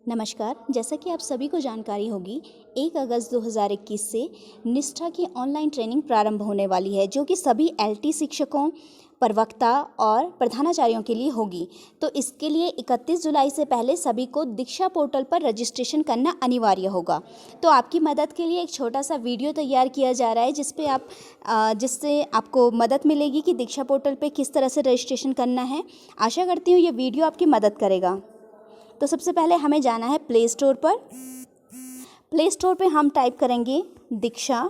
नमस्कार। जैसा कि आप सभी को जानकारी होगी, 1 अगस्त 2021 से निष्ठा की ऑनलाइन ट्रेनिंग प्रारंभ होने वाली है, जो कि सभी एलटी शिक्षकों, प्रवक्ता और प्रधानाचार्यों के लिए होगी। तो इसके लिए 31 जुलाई से पहले सभी को दीक्षा पोर्टल पर रजिस्ट्रेशन करना अनिवार्य होगा। तो आपकी मदद के लिए एक छोटा सा वीडियो तैयार किया जा रहा है, जिससे आपको मदद मिलेगी कि दीक्षा पोर्टल पर किस तरह से रजिस्ट्रेशन करना है। आशा करती हूँ ये वीडियो आपकी मदद करेगा। तो सबसे पहले हमें जाना है प्ले स्टोर पर। प्ले स्टोर पे हम टाइप करेंगे दीक्षा।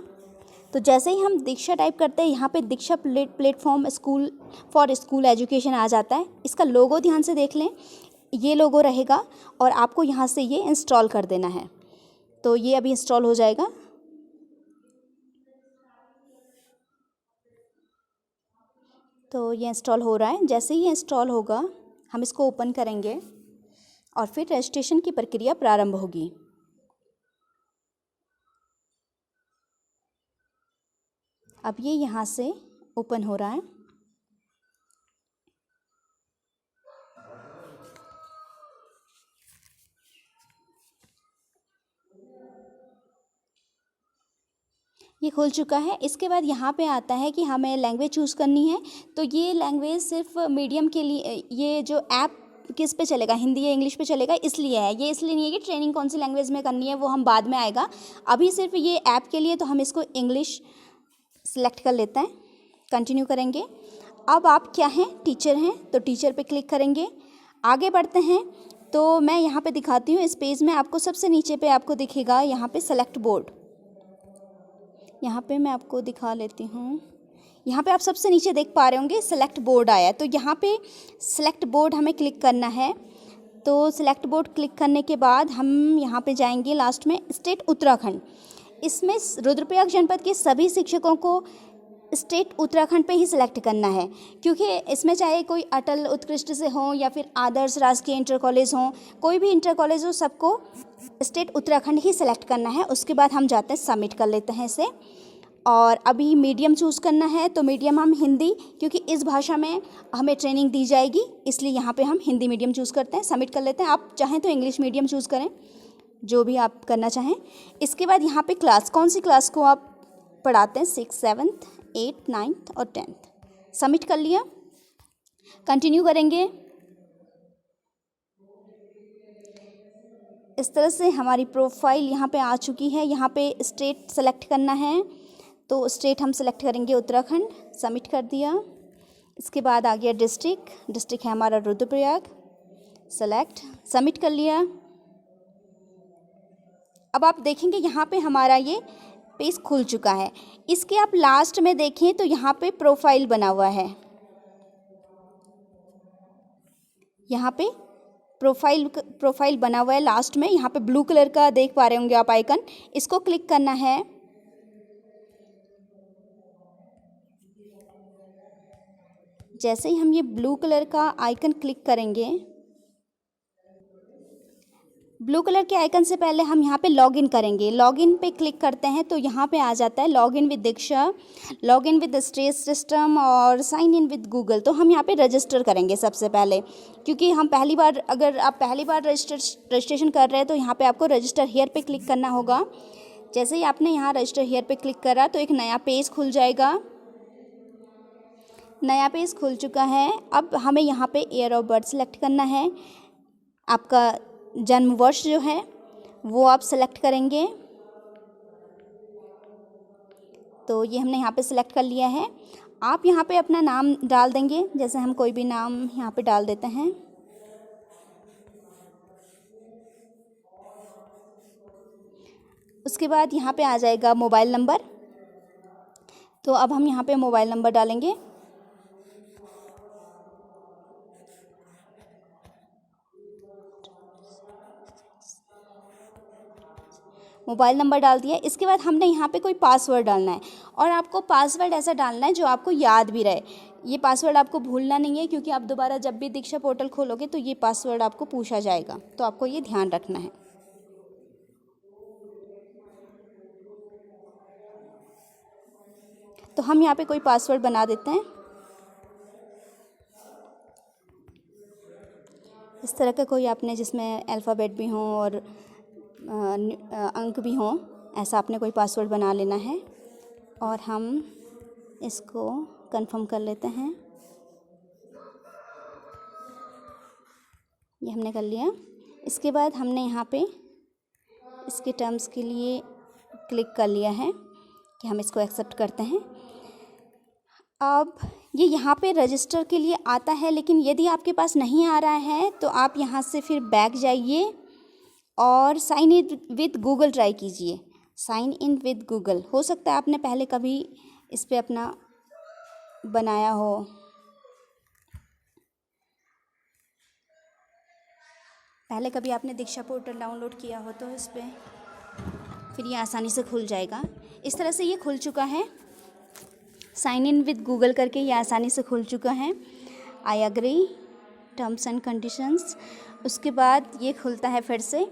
तो जैसे ही हम दीक्षा टाइप करते हैं, यहाँ पे Diksha platform school for school education आ जाता है। इसका लोगो ध्यान से देख लें, ये लोगो रहेगा और आपको यहाँ से ये इंस्टॉल कर देना है। तो ये अभी इंस्टॉल हो जाएगा। तो ये इंस्टॉल हो रहा है। जैसे ही इंस्टॉल होगा, हम इसको ओपन करेंगे और फिर रजिस्ट्रेशन की प्रक्रिया प्रारंभ होगी। अब ये यहाँ से ओपन हो रहा है। ये खुल चुका है। इसके बाद यहाँ पे आता है कि हमें लैंग्वेज चूज़ करनी है। तो ये लैंग्वेज सिर्फ मीडियम के लिए, ये जो ऐप किस पे चलेगा, हिंदी या इंग्लिश पे चलेगा, इसलिए है। ये इसलिए नहीं है कि ट्रेनिंग कौन सी लैंग्वेज में करनी है, वो हम बाद में आएगा। अभी सिर्फ ये ऐप के लिए, तो हम इसको इंग्लिश सेलेक्ट कर लेते हैं। कंटिन्यू करेंगे। अब आप क्या हैं, टीचर हैं, तो टीचर पे क्लिक करेंगे। आगे बढ़ते हैं। तो मैं यहाँ पे दिखाती हूँ। इस पेज में आपको सबसे नीचे पे आपको दिखेगा यहाँ पे सेलेक्ट बोर्ड। यहाँ पे मैं आपको दिखा लेती हूँ। यहाँ पे आप सबसे नीचे देख पा रहे होंगे सेलेक्ट बोर्ड आया। तो यहाँ पे सेलेक्ट बोर्ड हमें क्लिक करना है। तो सेलेक्ट बोर्ड क्लिक करने के बाद हम यहाँ पे जाएंगे लास्ट में स्टेट उत्तराखंड। इसमें रुद्रप्रयाग जनपद के सभी शिक्षकों को स्टेट उत्तराखंड पे ही सिलेक्ट करना है, क्योंकि इसमें चाहे कोई अटल उत्कृष्ट से हो या फिर आदर्श राजकीय इंटर कॉलेज हो, कोई भी इंटर कॉलेज हो, सबको स्टेट उत्तराखंड ही सिलेक्ट करना है। उसके बाद हम जाते हैं, सबमिट कर लेते हैं इसे। और अभी मीडियम चूज़ करना है। तो मीडियम हम हिंदी, क्योंकि इस भाषा में हमें ट्रेनिंग दी जाएगी, इसलिए यहाँ पे हम हिंदी मीडियम चूज़ करते हैं। सबमिट कर लेते हैं। आप चाहें तो इंग्लिश मीडियम चूज़ करें, जो भी आप करना चाहें। इसके बाद यहाँ पे क्लास, कौन सी क्लास को आप पढ़ाते हैं, 6, 7, 8, 9 और 10। सबमिट कर लिया। कंटिन्यू करेंगे। इस तरह से हमारी प्रोफाइल यहाँ पे आ चुकी है। यहाँ पे स्टेट सेलेक्ट करना है, तो स्टेट हम सेलेक्ट करेंगे उत्तराखंड। सबमिट कर दिया। इसके बाद आ गया डिस्ट्रिक्ट है हमारा रुद्रप्रयाग। सेलेक्ट, सबमिट कर लिया। अब आप देखेंगे यहाँ पे हमारा ये पेज खुल चुका है। इसके आप लास्ट में देखें तो यहाँ पे प्रोफाइल बना हुआ है। यहाँ पे प्रोफाइल बना हुआ है लास्ट में। यहाँ पे ब्लू कलर का देख पा रहे होंगे आप आइकन, इसको क्लिक करना है। जैसे ही हम ये ब्लू कलर का आइकन क्लिक करेंगे, ब्लू कलर के आइकन से पहले हम यहाँ पे लॉगिन करेंगे। लॉगिन पे क्लिक करते हैं तो यहाँ पे आ जाता है login with Diksha, login with state system और साइन इन विद गूगल। तो हम यहाँ पे रजिस्टर करेंगे सबसे पहले, क्योंकि हम अगर आप पहली बार रजिस्ट्रेशन कर रहे हैं तो यहाँ पे आपको रजिस्टर हियर पे क्लिक करना होगा। जैसे ही आपने यहाँ रजिस्टर हियर पे क्लिक करा तो एक नया पेज खुल जाएगा। नया पेज खुल चुका है। अब हमें यहाँ पे ईयर ऑफ बर्थ सेलेक्ट करना है। आपका जन्म वर्ष जो है वो आप सेलेक्ट करेंगे। तो ये हमने यहाँ पे सेलेक्ट कर लिया है। आप यहाँ पे अपना नाम डाल देंगे, जैसे हम कोई भी नाम यहाँ पे डाल देते हैं। उसके बाद यहाँ पे आ जाएगा मोबाइल नंबर। तो अब हम यहाँ पे मोबाइल नंबर डालेंगे। मोबाइल नंबर डाल दिया। इसके बाद हमने यहाँ पे कोई पासवर्ड डालना है, और आपको पासवर्ड ऐसा डालना है जो आपको याद भी रहे। ये पासवर्ड आपको भूलना नहीं है, क्योंकि आप दोबारा जब भी दीक्षा पोर्टल खोलोगे तो ये पासवर्ड आपको पूछा जाएगा, तो आपको ये ध्यान रखना है। तो हम यहाँ पे कोई पासवर्ड बना देते हैं। इस तरह का कोई आपने जिसमें अल्फ़ाबेट भी हों और अंक भी हों, ऐसा आपने कोई पासवर्ड बना लेना है। और हम इसको कंफर्म कर लेते हैं। ये हमने कर लिया। इसके बाद हमने यहाँ पे इसके टर्म्स के लिए क्लिक कर लिया है कि हम इसको एक्सेप्ट करते हैं। अब ये यहाँ पे रजिस्टर के लिए आता है, लेकिन यदि आपके पास नहीं आ रहा है तो आप यहाँ से फिर बैक जाइए और sign in with Google try कीजिए। साइन इन विद गूगल, हो सकता है आपने पहले कभी इस पे अपना बनाया हो। पहले कभी आपने दीक्षा पोर्टल डाउनलोड किया हो तो इस पर फिर ये आसानी से खुल जाएगा। इस तरह से ये खुल चुका है। साइन इन विद गूगल करके ये आसानी से खुल चुका है। I agree terms and conditions. उसके बाद ये खुलता है फिर से।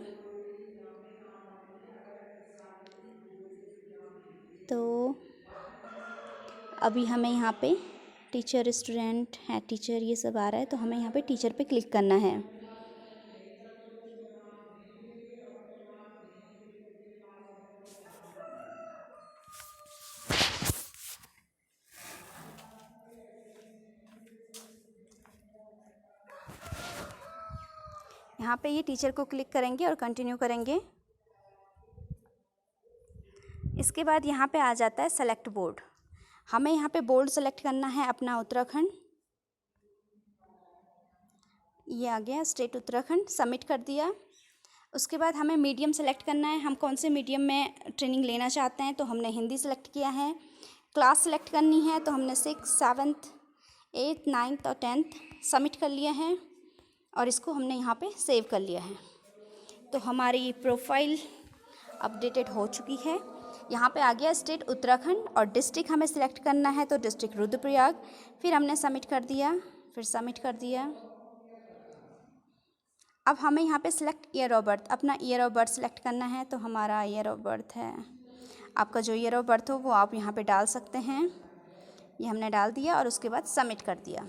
तो अभी हमें यहाँ पे टीचर, स्टूडेंट है, टीचर, ये सब आ रहा है, तो हमें यहाँ पे टीचर पे क्लिक करना है। यहाँ पे ये टीचर को क्लिक करेंगे और कंटिन्यू करेंगे। इसके बाद यहाँ पे आ जाता है सेलेक्ट बोर्ड। हमें यहाँ पे बोर्ड सेलेक्ट करना है अपना उत्तराखंड। ये आ गया स्टेट उत्तराखंड, सबमिट कर दिया। उसके बाद हमें मीडियम सेलेक्ट करना है, हम कौन से मीडियम में ट्रेनिंग लेना चाहते हैं, तो हमने हिंदी सेलेक्ट किया है। क्लास सेलेक्ट करनी है तो हमने 6th, 7th, 8th, 9th और 10th सबमिट कर लिया है और इसको हमने यहाँ पे सेव कर लिया है। तो हमारी प्रोफाइल अपडेटेड हो चुकी है। यहाँ पे आ गया स्टेट उत्तराखंड और डिस्ट्रिक्ट हमें सिलेक्ट करना है, तो डिस्ट्रिक्ट रुद्रप्रयाग। फिर हमने सबमिट कर दिया, फिर सबमिट कर दिया। अब हमें यहाँ पे सिलेक्ट ईयर ऑफ बर्थ, अपना ईयर ऑफ बर्थ सिलेक्ट करना है। तो हमारा ईयर ऑफ बर्थ है, आपका जो ईयर ऑफ बर्थ हो वो आप यहाँ पे डाल सकते हैं। ये हमने डाल दिया और उसके बाद सबमिट कर दिया।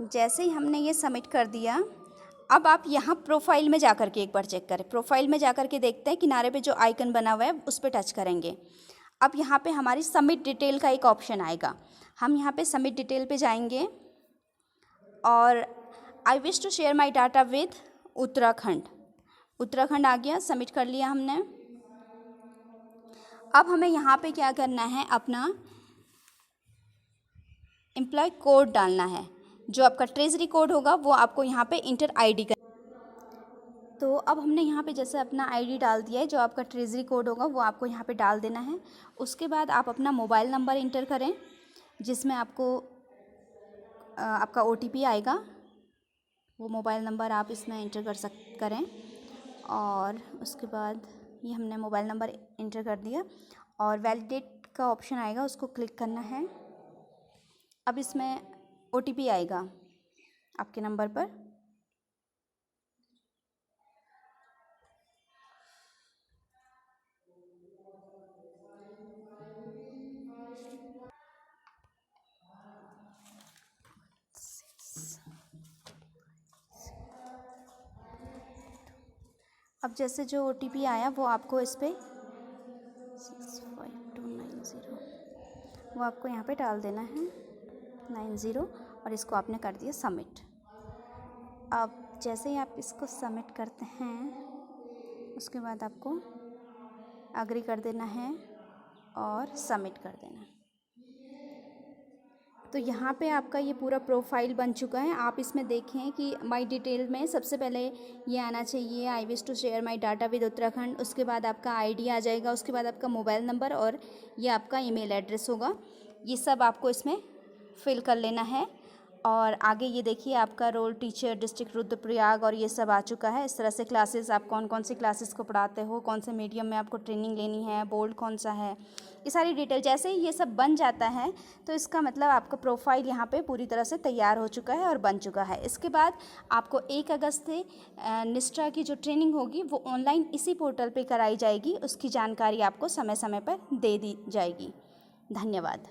जैसे ही हमने ये सबमिट कर दिया, अब आप यहाँ प्रोफाइल में जा कर के एक बार चेक करें। प्रोफाइल में जा कर के देखते हैं, किनारे पे जो आइकन बना हुआ है उस पर टच करेंगे। अब यहाँ पे हमारी सबमिट डिटेल का एक ऑप्शन आएगा। हम यहाँ पे सबमिट डिटेल पे जाएंगे और I wish to share my data with Uttarakhand, Uttarakhand आ गया, सबमिट कर लिया हमने। अब हमें यहाँ पे क्या करना है, अपना एम्प्लॉय कोड डालना है। जो आपका ट्रेजरी कोड होगा वो आपको यहाँ पे इंटर आईडी कर। तो अब हमने यहाँ पे जैसे अपना आईडी डाल दिया है, जो आपका ट्रेजरी कोड होगा वो आपको यहाँ पे डाल देना है। उसके बाद आप अपना मोबाइल नंबर इंटर करें, जिसमें आपको आपका OTP आएगा। वो मोबाइल नंबर आप इसमें इंटर करें। और उसके बाद ये हमने मोबाइल नंबर इंटर कर दिया और वैलिडेट का ऑप्शन आएगा, उसको क्लिक करना है। अब इसमें OTP आएगा आपके नंबर पर। अब जैसे जो OTP आया वो आपको इस पर 65290 वो आपको यहाँ पे डाल देना है 90 और इसको आपने कर दिया सबमिट। अब जैसे ही आप इसको सबमिट करते हैं उसके बाद आपको एग्री कर देना है और सबमिट कर देना है। तो यहाँ पे आपका ये पूरा प्रोफाइल बन चुका है। आप इसमें देखें कि माई डिटेल में सबसे पहले ये आना चाहिए, I wish to share my data with Uttarakhand. उसके बाद आपका आईडी आ जाएगा, उसके बाद आपका मोबाइल नंबर और ये आपका ईमेल एड्रेस होगा। ये सब आपको इसमें फिल कर लेना है। और आगे ये देखिए आपका रोल टीचर डिस्ट्रिक्ट रुद्रप्रयाग और ये सब आ चुका है। इस तरह से क्लासेस, आप कौन कौन सी क्लासेस को पढ़ाते हो, कौन से मीडियम में आपको ट्रेनिंग लेनी है, बोर्ड कौन सा है, ये सारी डिटेल। जैसे ही ये सब बन जाता है तो इसका मतलब आपका प्रोफाइल यहाँ पे पूरी तरह से तैयार हो चुका है और बन चुका है। इसके बाद आपको 1 अगस्त से निष्ठा की जो ट्रेनिंग होगी वो ऑनलाइन इसी पोर्टल पर कराई जाएगी। उसकी जानकारी आपको समय समय पर दे दी जाएगी। धन्यवाद।